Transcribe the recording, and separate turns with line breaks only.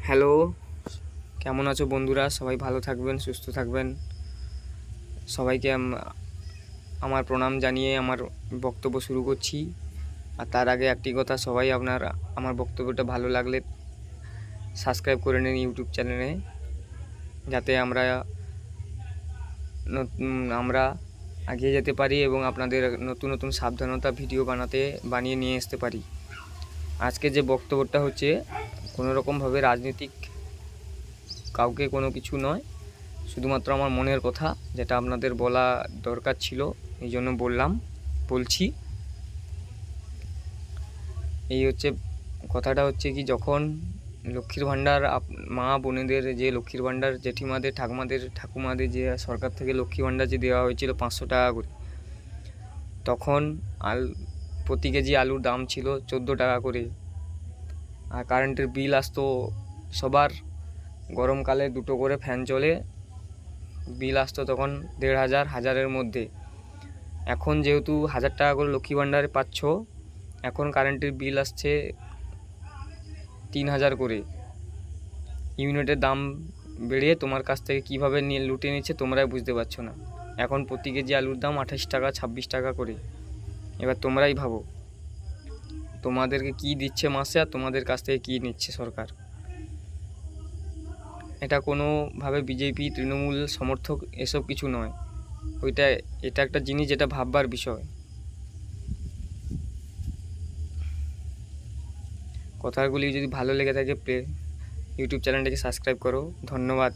Hello, কেমন আছো বন্ধুরা? সবাই ভালো থাকবেন, সুস্থ থাকবেন। সবাইকে আমার প্রণাম জানিয়ে আমার বক্তব্য শুরু করছি। আর তার আগে একটি কথা, সবাই আমার বক্তব্যটা ভালো লাগলে সাবস্ক্রাইব করে নিন ইউটিউব চ্যানেলে, যাতে আমরা এগিয়ে যেতে পারি এবং আপনাদের নতুন নতুন সাবধানতা ভিডিও বানিয়ে নিয়ে আসতে পারি। আজকে যে বক্তব্যটা হচ্ছে, কোনো রকমভাবে রাজনৈতিক কাউকে কোনো কিছু নয়, শুধুমাত্র আমার মনের কথা, যেটা আপনাদের বলা দরকার ছিল, এই জন্য বলছি। এই হচ্ছে কথাটা, হচ্ছে কি, যখন লক্ষ্মীর ভাণ্ডার মা বোনেদের যে লক্ষ্মীর ভাণ্ডার, জেঠিমাদের, ঠাকুমাদের যে সরকার থেকে লক্ষ্মী ভাণ্ডার যে দেওয়া হয়েছিল 500 টাকা করে, তখন প্রতি কেজি আলুর দাম ছিল 14 টাকা করে। আর কারেন্টের বিল আসতো সবার, গরমকালে 2টো করে ফ্যান চলে, বিল আসতো তখন 1,500 হাজারের মধ্যে। এখন যেহেতু 1000 টাকা করে লক্ষ্মী ভাণ্ডারে পাচ্ছ, এখন কারেন্টের বিল আসছে 3,000 করে। ইউনিটের দাম বেড়ে তোমার কাছ থেকে কীভাবে লুটে নিচ্ছে তোমরাই বুঝতে পারছো না। এখন প্রতি কেজি আলুর দাম 28 টাকা 26 টাকা করে। এবার তোমরাই ভাবো, তোমাদেরকে কি দিচ্ছে মাসে, আর তোমাদের কাছ থেকে কী নিচ্ছে সরকার। এটা কোনোভাবে বিজেপি, তৃণমূল সমর্থক এসব কিছু নয়। এটা একটা জিনিস যেটা ভাববার বিষয়। কথাগুলি যদি ভালো লেগে থাকে, ইউটিউব চ্যানেলটাকে সাবস্ক্রাইব করো। ধন্যবাদ।